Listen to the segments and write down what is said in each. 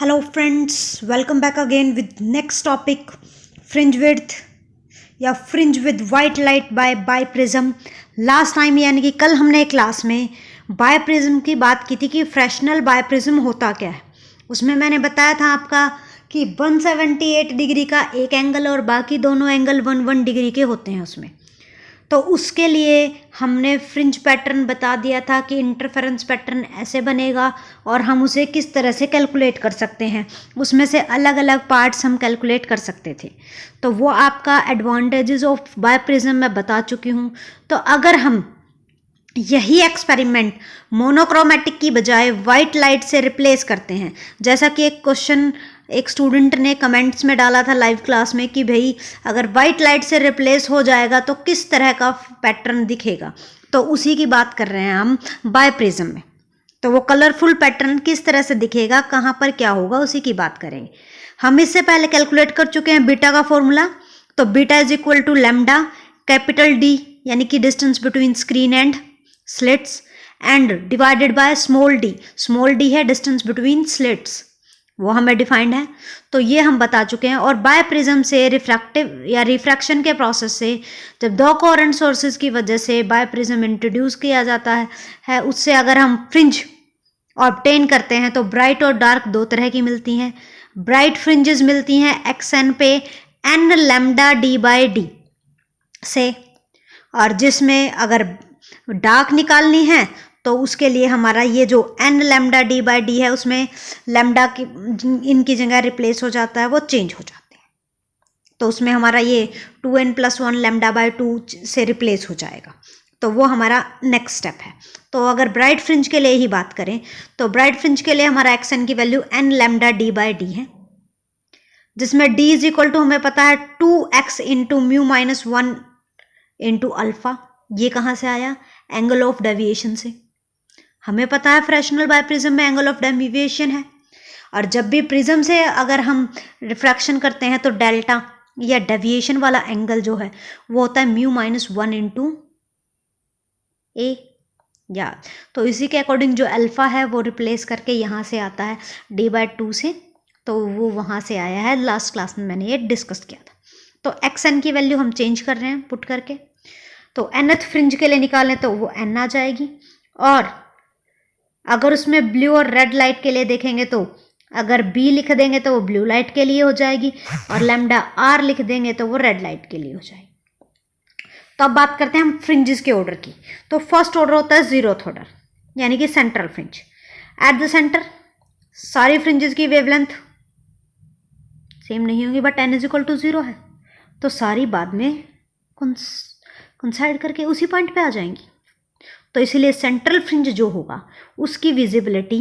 Hello friends, welcome back again with next topic fringe width या fringe with white light by prism. Last time यानी कि कल हमने class में bye prism की बात की थी कि फ्रैक्शनल बाय प्रिज्म होता क्या है। उसमें मैंने बताया था आपका कि 178 डिग्री का एक एंगल और बाकी दोनों एंगल 1 डिग्री के होते हैं उसमें। तो उसके लिए हमने फ्रिंज पैटर्न बता दिया था कि इंटरफेरेंस पैटर्न ऐसे बनेगा और हम उसे किस तरह से कैलकुलेट कर सकते हैं, उसमें से अलग अलग पार्ट्स हम कैलकुलेट कर सकते थे। तो वो आपका एडवांटेजेस ऑफ बाय प्रिज्म मैं बता चुकी हूँ। तो अगर हम यही एक्सपेरिमेंट मोनोक्रोमेटिक की बजाय वाइट लाइट से रिप्लेस करते हैं, जैसा कि एक क्वेश्चन एक स्टूडेंट ने कमेंट्स में डाला था लाइव क्लास में कि भाई अगर वाइट लाइट से रिप्लेस हो जाएगा तो किस तरह का पैटर्न दिखेगा, तो उसी की बात कर रहे हैं हम बाय प्रिज्म में। तो वो कलरफुल पैटर्न किस तरह से दिखेगा, कहाँ पर क्या होगा, उसी की बात करेंगे। हम इससे पहले कैलकुलेट कर चुके हैं बीटा का फॉर्मूला। तो beta is equal to lambda capital D यानी कि distance between screen and slits and divided by small D है डिस्टेंस बिटवीन स्लिट्स, वो हमें डिफाइंड है। तो ये हम बता चुके हैं। और बाय प्रिज्म से रिफ्रैक्टिव या रिफ्रैक्शन के प्रोसेस से जब दो कोहेरेंट सोर्सेज की वजह से बाय प्रिज्म इंट्रोड्यूस किया जाता है उससे अगर हम फ्रिंज ऑब्टेन करते हैं तो ब्राइट और डार्क दो तरह की मिलती हैं। ब्राइट फ्रिंजेस मिलती हैं एक्सएन पे N lambda D by D से, और जिसमें अगर डार्क निकालनी है तो उसके लिए हमारा ये जो N lambda D by D है उसमें लैम्डा की इनकी जगह रिप्लेस हो जाता है, वो चेंज हो जाते हैं। तो उसमें हमारा ये 2n+1 लैम्डा बाय 2 से रिप्लेस हो जाएगा। तो वो हमारा नेक्स्ट स्टेप है। तो अगर ब्राइट फ्रिंज के लिए ही बात करें तो ब्राइट फ्रिंज के लिए हमारा एक्सएन की value N lambda D by D है, जिसमें डी इज इक्वल टू हमें पता है 2x into mu minus 1 into alpha. ये कहाँ से आया? एंगल ऑफ डेविएशन से। हमें पता है फ्रैक्शनल बाय प्रिज्म में एंगल ऑफ डेविएशन है, और जब भी प्रिज्म से अगर हम रिफ्रैक्शन करते हैं तो डेल्टा या डेविएशन वाला एंगल जो है वो होता है म्यू माइनस 1 इंटू ए या। तो इसी के अकॉर्डिंग जो अल्फा है वो रिप्लेस करके यहाँ से आता है डी बाय 2 से, तो वो वहाँ से आया है। लास्ट क्लास में मैंने ये डिस्कस किया था। तो एक्स एन की वैल्यू हम चेंज कर रहे हैं पुट करके। तो nth फ्रिंज के लिए निकालें तो वो n आ जाएगी, और अगर उसमें ब्लू और रेड लाइट के लिए देखेंगे तो अगर b लिख देंगे तो वो ब्लू लाइट के लिए हो जाएगी, और लैम्डा r लिख देंगे तो वो रेड लाइट के लिए हो जाएगी। तो अब बात करते हैं हम फ्रिंजेस के ऑर्डर की। तो फर्स्ट ऑर्डर होता है जीरोथ ऑर्डर यानी कि central fringe. At the centre सारी फ्रिंजेस की वेवलेंथ सेम नहीं होगी, but n is equal to 0 है, तो सारी बाद में कंसाइड करके उसी पॉइंट पे आ जाएंगी। तो इसीलिए सेंट्रल फ्रिंज जो होगा उसकी विजिबिलिटी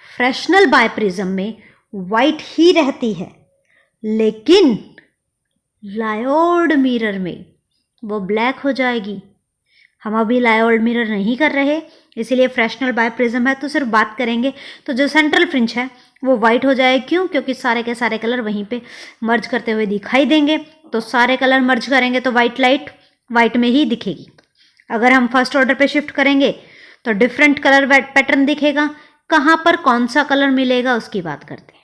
फ्रैक्शनल बाय प्रिज्म में वाइट ही रहती है, लेकिन लायोड मिरर में वो ब्लैक हो जाएगी। हम अभी लायोड मिरर नहीं कर रहे, इसीलिए फ्रैक्शनल बाय प्रिज्म है तो सिर्फ बात करेंगे। तो जो सेंट्रल फ्रिंज है वो वाइट हो जाए, क्यों? क्योंकि सारे के सारे कलर वहीं पे मर्ज करते हुए दिखाई देंगे। तो सारे कलर मर्ज करेंगे तो वाइट लाइट वाइट में ही दिखेगी। अगर हम फर्स्ट ऑर्डर पे शिफ्ट करेंगे तो डिफरेंट कलर पैटर्न दिखेगा। कहाँ पर कौन सा कलर मिलेगा उसकी बात करते हैं।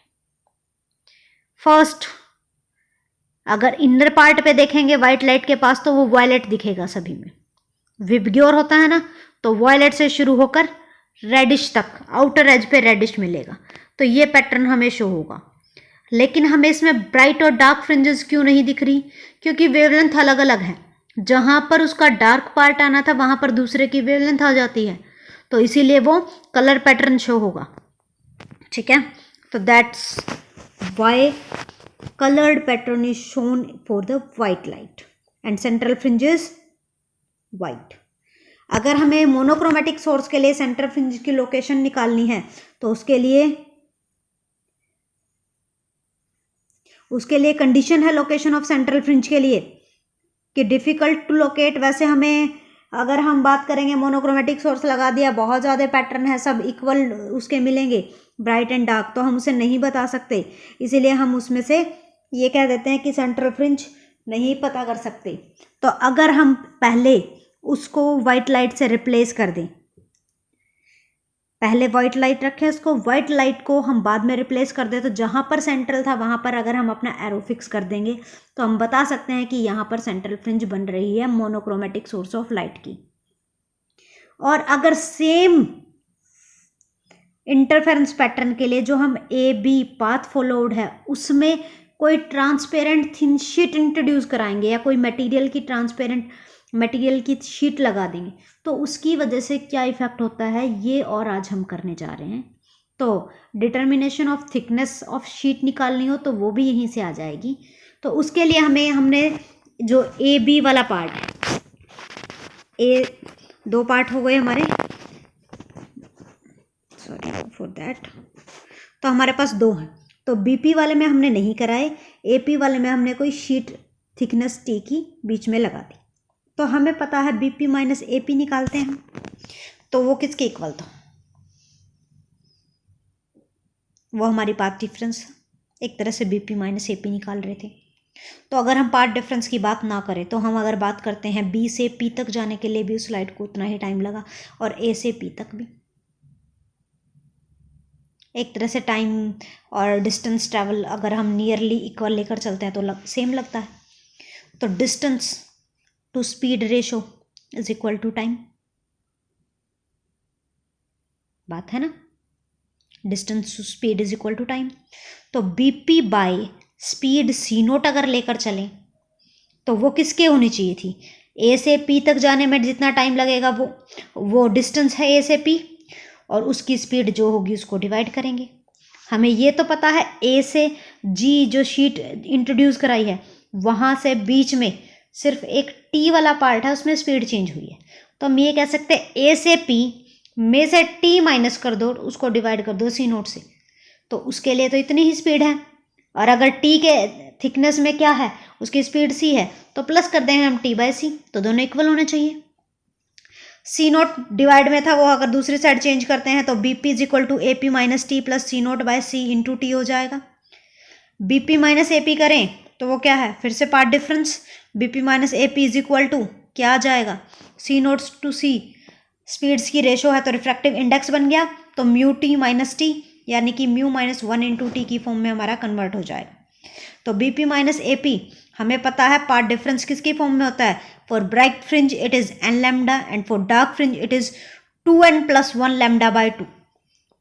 फर्स्ट अगर इनर पार्ट पे देखेंगे वाइट लाइट के पास तो वो वायलेट दिखेगा सभी में। विबग्योर होता है ना, तो वायलेट से शुरू होकर रेडिश तक आउटर एज पे रेडिश मिलेगा। तो ये पैटर्न हमें शो होगा। लेकिन हमें इसमें ब्राइट और डार्क फ्रिंजेस क्यों नहीं दिख रही? क्योंकि वेवलेंथ अलग अलग है। जहां पर उसका डार्क पार्ट आना था वहां पर दूसरे की वेवलेंथ आ जाती है, तो इसीलिए वो कलर पैटर्न शो होगा। ठीक है, तो that's why colored pattern is shown for the white light and central fringe is white. अगर हमें मोनोक्रोमेटिक सोर्स के लिए सेंट्रल फ्रिंज की लोकेशन निकालनी है तो उसके लिए कंडीशन है लोकेशन ऑफ सेंट्रल फ्रिंज के लिए कि डिफिकल्ट टू लोकेट। वैसे हमें अगर हम बात करेंगे मोनोक्रोमेटिक सोर्स लगा दिया, बहुत ज़्यादा पैटर्न है, सब इक्वल उसके मिलेंगे ब्राइट एंड डार्क, तो हम उसे नहीं बता सकते। इसीलिए हम उसमें से ये कह देते हैं कि सेंट्रल फ्रिंज नहीं पता कर सकते। तो अगर हम पहले उसको वाइट लाइट से रिप्लेस कर दें पहले वाइट लाइट रखें इसको, वाइट लाइट को हम बाद में रिप्लेस कर दें, तो जहाँ पर सेंट्रल था वहाँ पर अगर हम अपना एरो फिक्स कर देंगे तो हम बता सकते हैं कि यहाँ पर सेंट्रल फ्रिंज बन रही है मोनोक्रोमेटिक सोर्स ऑफ लाइट की। और अगर सेम इंटरफेरेंस पैटर्न के लिए जो हम ए बी पाथ फॉलोड है उसमें कोई ट्रांसपेरेंट थिन शीट इंट्रोड्यूस कराएंगे या कोई मटेरियल की ट्रांसपेरेंट मटेरियल की शीट लगा देंगे तो उसकी वजह से क्या इफेक्ट होता है ये और आज हम करने जा रहे हैं। तो determination of thickness of sheet निकालनी हो तो वो भी यहीं से आ जाएगी। तो उसके लिए हमने जो ए बी वाला पार्ट है, ए दो पार्ट हो गए हमारे, सॉरी फॉर दैट, तो हमारे पास दो हैं। तो बीपी वाले में हमने नहीं कराए, एपी वाले में हमने कोई शीट थिकनेस टी की बीच में लगा दी। तो हमें पता है बीपी माइनस एपी निकालते हैं हम, तो वो किसके इक्वल था, वो हमारी पाथ डिफरेंस, एक तरह से बीपी माइनस एपी निकाल रहे थे। तो अगर हम पाथ डिफरेंस की बात ना करें तो हम अगर बात करते हैं बी से पी तक जाने के लिए भी उस लाइट को उतना ही टाइम लगा और ए से पी तक भी, एक तरह से टाइम और डिस्टेंस ट्रैवल अगर हम नियरली इक्वल लेकर चलते हैं तो सेम लगता है। तो distance to speed ratio is equal to time, बात है ना, distance to speed is equal to time. तो बीपी बाय स्पीड सी नोट अगर लेकर चलें तो वो किसके होनी चाहिए थी, ए से पी तक जाने में जितना टाइम लगेगा वो डिस्टेंस है ए से पी और उसकी स्पीड जो होगी उसको डिवाइड करेंगे। हमें ये तो पता है ए से जी जो शीट इंट्रोड्यूस कराई है वहाँ से बीच में सिर्फ एक टी वाला पार्ट है उसमें स्पीड चेंज हुई है, तो हम ये कह सकते हैं ए से पी में से टी माइनस कर दो, उसको डिवाइड कर दो सी नोट से, तो उसके लिए तो इतनी ही स्पीड है। और अगर टी के थिकनेस में क्या है उसकी स्पीड सी है तो प्लस कर देंगे हम टी बाय सी, तो दोनों इक्वल होने चाहिए। सी नोट डिवाइड में था वो अगर दूसरी साइड चेंज करते हैं तो B P is equal to A P minus T plus C naught by C into T हो जाएगा। B P minus A P करें तो वो क्या है, फिर से path difference, B P minus A P is equal to क्या आ जाएगा, C naughts to C, speeds की रेशो है तो रिफ्रैक्टिव इंडेक्स बन गया, तो म्यू टी माइनस टी यानी कि mu minus one into T की फॉर्म में हमारा कन्वर्ट हो जाएगा। तो B P minus A P हमें पता है पार्ट डिफरेंस किसकी फॉर्म में होता है, for bright fringe it is an lambda and for dark fringe it is 2n + 1 lambda by 2।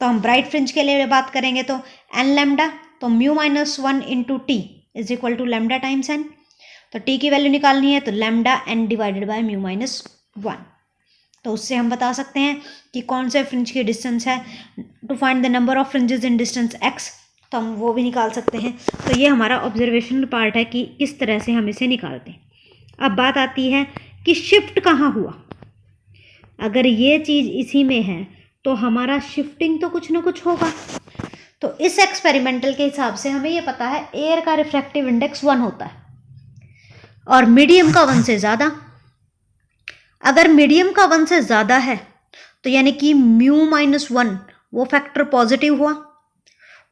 तो हम ब्राइट फ्रिंज के लिए बात करेंगे तो एन लैम्डा, तो mu minus one into T is equal to lambda times N, तो T की वैल्यू निकालनी है तो lambda N divided by mu minus one. तो उससे हम बता सकते हैं कि कौन से फ्रिंज की डिस्टेंस है। To find the number of fringes in distance X, तो हम वो भी निकाल सकते हैं। तो ये हमारा ऑब्जर्वेशनल पार्ट है कि किस तरह से हम इसे निकालते हैं। अब बात आती है कि शिफ्ट कहाँ हुआ। अगर ये चीज़ इसी में है तो हमारा शिफ्टिंग तो कुछ ना कुछ होगा। तो इस एक्सपेरिमेंटल के हिसाब से हमें ये पता है एयर का रिफ्रैक्टिव इंडेक्स 1 होता है और मीडियम का 1 से ज़्यादा। अगर मीडियम का 1 से ज़्यादा है तो यानी कि म्यू माइनस 1 वो फैक्टर पॉजिटिव हुआ।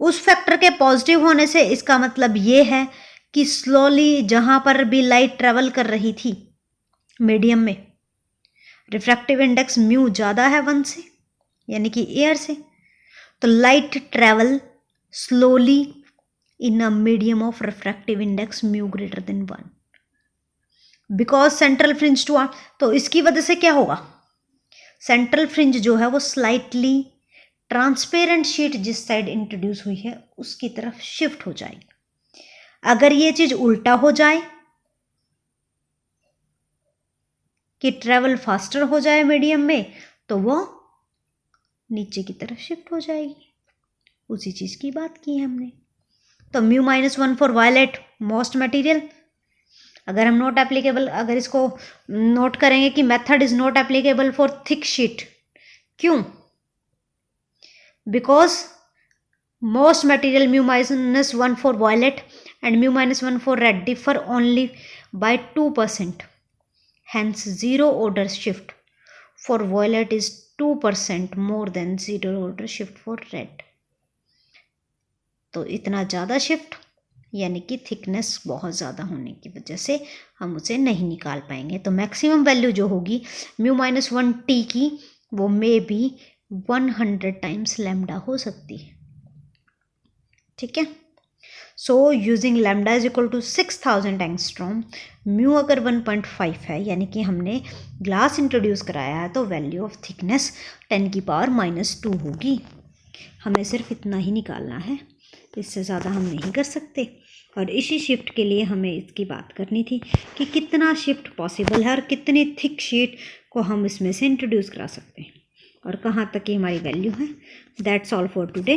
उस फैक्टर के पॉजिटिव होने से इसका मतलब ये है कि स्लोली जहाँ पर भी लाइट ट्रेवल कर रही थी मीडियम में, रिफ्रैक्टिव इंडेक्स म्यू ज़्यादा है 1 से यानी कि एयर से, तो light travel slowly in a medium of refractive index mu greater than 1 because central fringe too, तो इसकी वजह से क्या होगा, सेंट्रल फ्रिंज जो है वो स्लाइटली ट्रांसपेरेंट शीट जिस साइड इंट्रोड्यूस हुई है उसकी तरफ शिफ्ट हो जाएगी। अगर ये चीज उल्टा हो जाए कि ट्रेवल फास्टर हो जाए मीडियम में तो वो नीचे की तरफ शिफ्ट हो जाएगी। उसी चीज की बात की हमने। तो mu minus 1 for violet most material, अगर हम नोट एप्लीकेबल, अगर इसको नोट करेंगे कि method is not applicable for thick sheet, क्यों, because most material mu minus 1 for violet and mu minus 1 for red differ only by 2%, hence zero order shift for violet is 2% more than zero order shift for red। तो इतना ज़्यादा shift यानी कि thickness बहुत ज़्यादा होने की वजह से हम उसे नहीं निकाल पाएंगे। तो मैक्सिमम वैल्यू जो होगी म्यू माइनस 1 टी की वो मे बी 100 टाइम्स लैम्डा हो सकती है। ठीक है, so using lambda is equal to 6000 angstrom, mu अगर 1.5 है यानी कि हमने ग्लास इंट्रोड्यूस कराया है तो वैल्यू ऑफ थिकनेस 10⁻⁻² होगी। हमें सिर्फ इतना ही निकालना है, इससे ज़्यादा हम नहीं कर सकते। और इसी शिफ्ट के लिए हमें इसकी बात करनी थी कि कितना शिफ्ट पॉसिबल है और कितनी थिक शीट को हम इसमें से इंट्रोड्यूस करा सकते हैं और कहाँ तक की हमारी वैल्यू है। That's all for today.